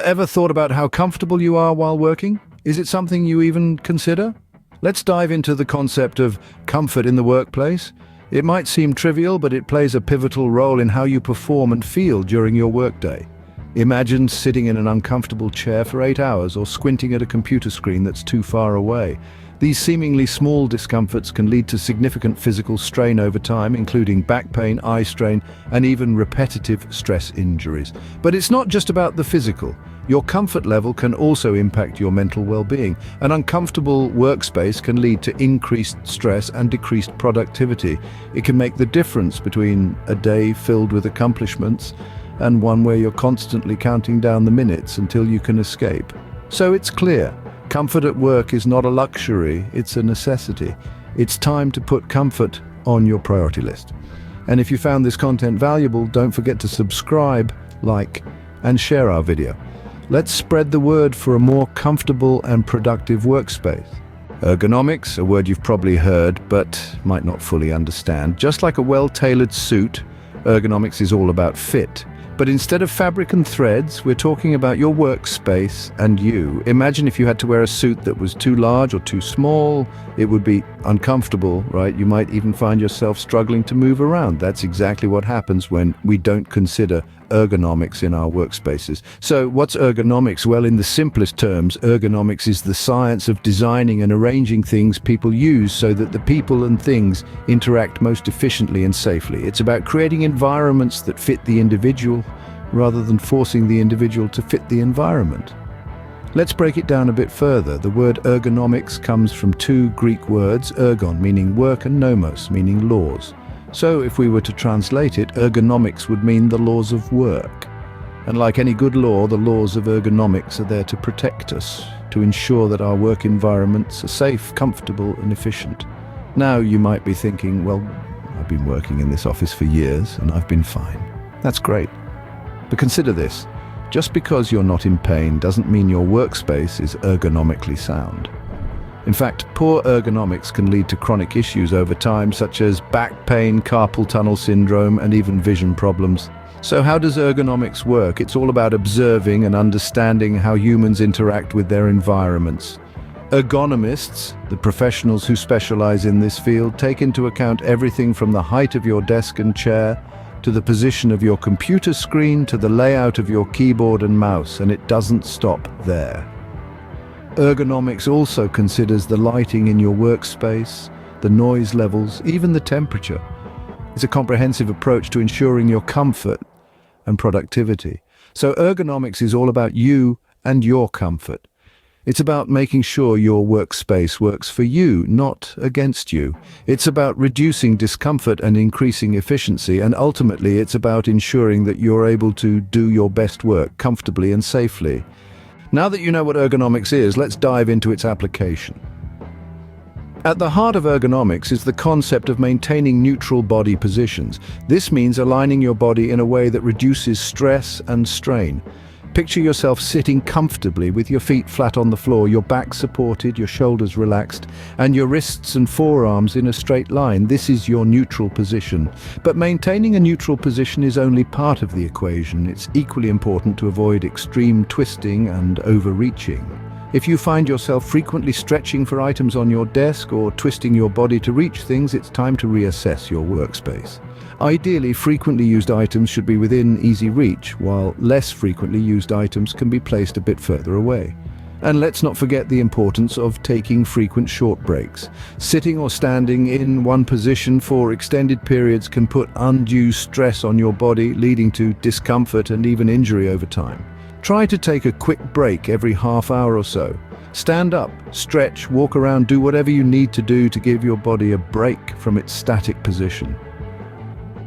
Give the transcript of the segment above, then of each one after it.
Ever thought about how comfortable you are while working? Is it something you even consider? Let's dive into the concept of comfort in the workplace. It might seem trivial, but it plays a pivotal role in how you perform and feel during your workday. Imagine sitting in an uncomfortable chair for 8 hours or squinting at a computer screen that's too far away. These seemingly small discomforts can lead to significant physical strain over time, including back pain, eye strain, and even repetitive stress injuries. But it's not just about the physical. Your comfort level can also impact your mental well-being. An uncomfortable workspace can lead to increased stress and decreased productivity. It can make the difference between a day filled with accomplishments and one where you're constantly counting down the minutes until you can escape. So it's clear, comfort at work is not a luxury, it's a necessity. It's time to put comfort on your priority list. And if you found this content valuable, don't forget to subscribe, like, and share our video. Let's spread the word for a more comfortable and productive workspace. Ergonomics, a word you've probably heard but might not fully understand. Just like a well-tailored suit, ergonomics is all about fit. But instead of fabric and threads, we're talking about your workspace and you. Imagine if you had to wear a suit that was too large or too small. It would be uncomfortable, right? You might even find yourself struggling to move around. That's exactly what happens when we don't consider ergonomics in our workspaces. So what's ergonomics? Well, in the simplest terms, ergonomics is the science of designing and arranging things people use so that the people and things interact most efficiently and safely. It's about creating environments that fit the individual rather than forcing the individual to fit the environment. Let's break it down a bit further. The word ergonomics comes from two Greek words, ergon meaning work and nomos meaning laws. So if we were to translate it, ergonomics would mean the laws of work. And like any good law, the laws of ergonomics are there to protect us, to ensure that our work environments are safe, comfortable, and efficient. Now you might be thinking, well, I've been working in this office for years and I've been fine. That's great. But consider this, just because you're not in pain doesn't mean your workspace is ergonomically sound. In fact, poor ergonomics can lead to chronic issues over time, such as back pain, carpal tunnel syndrome, and even vision problems. So how does ergonomics work? It's all about observing and understanding how humans interact with their environments. Ergonomists, the professionals who specialize in this field, take into account everything from the height of your desk and chair, to the position of your computer screen, to the layout of your keyboard and mouse, and it doesn't stop there. Ergonomics also considers the lighting in your workspace, the noise levels, even the temperature. It's a comprehensive approach to ensuring your comfort and productivity. So ergonomics is all about you and your comfort. It's about making sure your workspace works for you, not against you. It's about reducing discomfort and increasing efficiency, and ultimately it's about ensuring that you're able to do your best work comfortably and safely. Now that you know what ergonomics is, let's dive into its application. At the heart of ergonomics is the concept of maintaining neutral body positions. This means aligning your body in a way that reduces stress and strain. Picture yourself sitting comfortably with your feet flat on the floor, your back supported, your shoulders relaxed, and your wrists and forearms in a straight line. This is your neutral position. But maintaining a neutral position is only part of the equation. It's equally important to avoid extreme twisting and overreaching. If you find yourself frequently stretching for items on your desk or twisting your body to reach things, it's time to reassess your workspace. Ideally, frequently used items should be within easy reach, while less frequently used items can be placed a bit further away. And let's not forget the importance of taking frequent short breaks. Sitting or standing in one position for extended periods can put undue stress on your body, leading to discomfort and even injury over time. Try to take a quick break every half hour or so. Stand up, stretch, walk around, do whatever you need to do to give your body a break from its static position.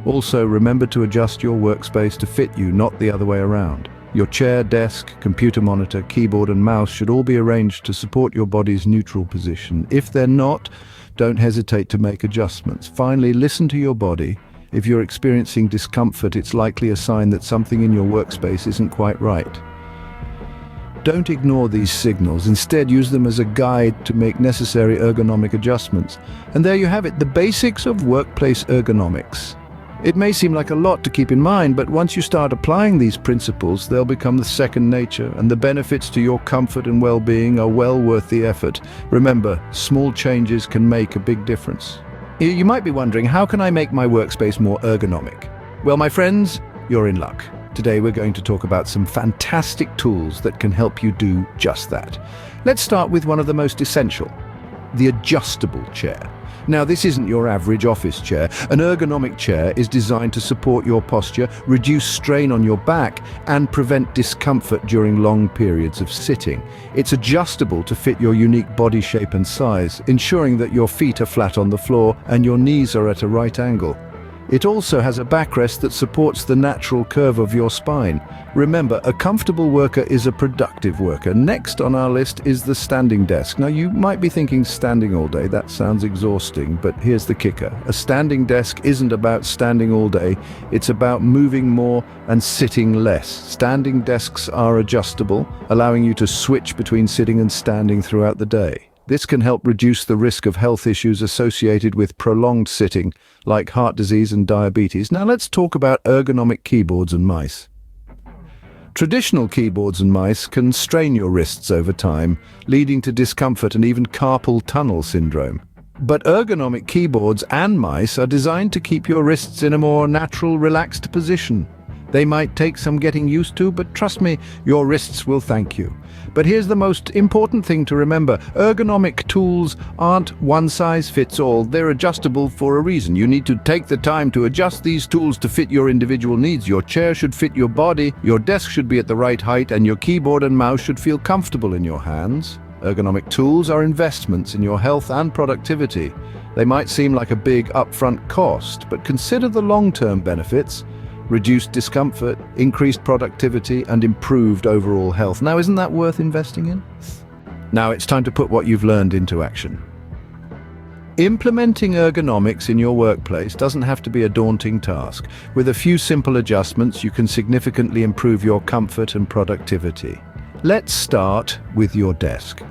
Also, remember to adjust your workspace to fit you, not the other way around. Your chair, desk, computer monitor, keyboard and mouse should all be arranged to support your body's neutral position. If they're not, don't hesitate to make adjustments. Finally, listen to your body. If you're experiencing discomfort, it's likely a sign that something in your workspace isn't quite right. Don't ignore these signals. Instead, use them as a guide to make necessary ergonomic adjustments. And there you have it, the basics of workplace ergonomics. It may seem like a lot to keep in mind, but once you start applying these principles, they'll become the second nature, and the benefits to your comfort and well-being are well worth the effort. Remember, small changes can make a big difference. You might be wondering, how can I make my workspace more ergonomic? Well, my friends, you're in luck. Today we're going to talk about some fantastic tools that can help you do just that. Let's start with one of the most essential, the adjustable chair. Now, this isn't your average office chair. An ergonomic chair is designed to support your posture, reduce strain on your back, and prevent discomfort during long periods of sitting. It's adjustable to fit your unique body shape and size, ensuring that your feet are flat on the floor and your knees are at a right angle. It also has a backrest that supports the natural curve of your spine. Remember, a comfortable worker is a productive worker. Next on our list is the standing desk. Now, you might be thinking standing all day. That sounds exhausting, but here's the kicker. A standing desk isn't about standing all day. It's about moving more and sitting less. Standing desks are adjustable, allowing you to switch between sitting and standing throughout the day. This can help reduce the risk of health issues associated with prolonged sitting, like heart disease and diabetes. Now let's talk about ergonomic keyboards and mice. Traditional keyboards and mice can strain your wrists over time, leading to discomfort and even carpal tunnel syndrome. But ergonomic keyboards and mice are designed to keep your wrists in a more natural, relaxed position. They might take some getting used to, but trust me, your wrists will thank you. But here's the most important thing to remember. Ergonomic tools aren't one size fits all. They're adjustable for a reason. You need to take the time to adjust these tools to fit your individual needs. Your chair should fit your body, your desk should be at the right height, and your keyboard and mouse should feel comfortable in your hands. Ergonomic tools are investments in your health and productivity. They might seem like a big upfront cost, but consider the long-term benefits. Reduced discomfort, increased productivity, and improved overall health. Now, isn't that worth investing in? Now it's time to put what you've learned into action. Implementing ergonomics in your workplace doesn't have to be a daunting task. With a few simple adjustments, you can significantly improve your comfort and productivity. Let's start with your desk.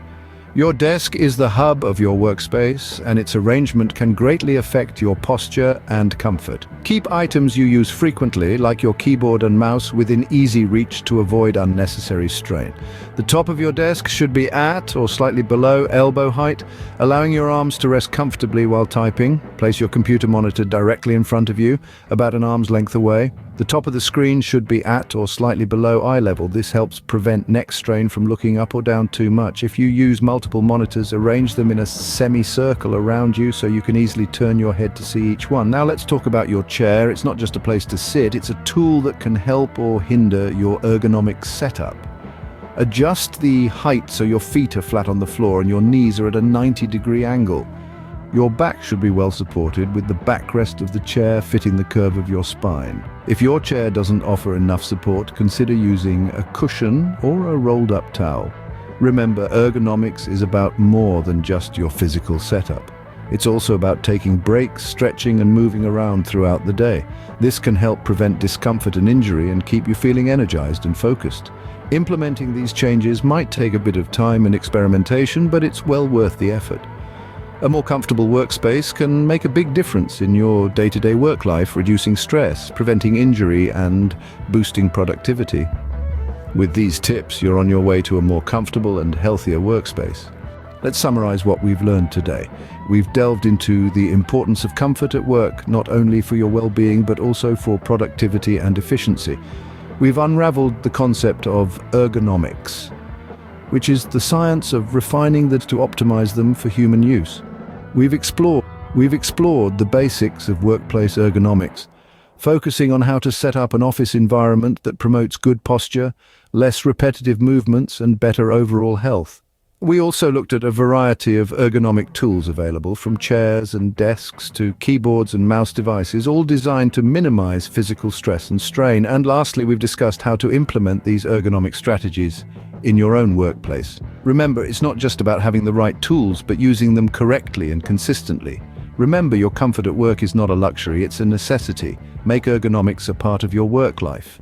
Your desk is the hub of your workspace, and its arrangement can greatly affect your posture and comfort. Keep items you use frequently, like your keyboard and mouse, within easy reach to avoid unnecessary strain. The top of your desk should be at or slightly below elbow height, allowing your arms to rest comfortably while typing. Place your computer monitor directly in front of you, about an arm's length away. The top of the screen should be at or slightly below eye level. This helps prevent neck strain from looking up or down too much. If you use multiple monitors, arrange them in a semicircle around you so you can easily turn your head to see each one. Now let's talk about your chair. It's not just a place to sit, it's a tool that can help or hinder your ergonomic setup. Adjust the height so your feet are flat on the floor and your knees are at a 90-degree angle. Your back should be well supported, with the backrest of the chair fitting the curve of your spine. If your chair doesn't offer enough support, consider using a cushion or a rolled-up towel. Remember, ergonomics is about more than just your physical setup. It's also about taking breaks, stretching, and moving around throughout the day. This can help prevent discomfort and injury and keep you feeling energized and focused. Implementing these changes might take a bit of time and experimentation, but it's well worth the effort. A more comfortable workspace can make a big difference in your day-to-day work life, reducing stress, preventing injury, and boosting productivity. With these tips, you're on your way to a more comfortable and healthier workspace. Let's summarize what we've learned today. We've delved into the importance of comfort at work, not only for your well-being, but also for productivity and efficiency. We've unraveled the concept of ergonomics, which is the science of refining them to optimize them for human use. We've explored the basics of workplace ergonomics, focusing on how to set up an office environment that promotes good posture, less repetitive movements, and better overall health. We also looked at a variety of ergonomic tools available, from chairs and desks to keyboards and mouse devices, all designed to minimize physical stress and strain. And lastly, we've discussed how to implement these ergonomic strategies in your own workplace. Remember, it's not just about having the right tools, but using them correctly and consistently. Remember, your comfort at work is not a luxury, it's a necessity. Make ergonomics a part of your work life.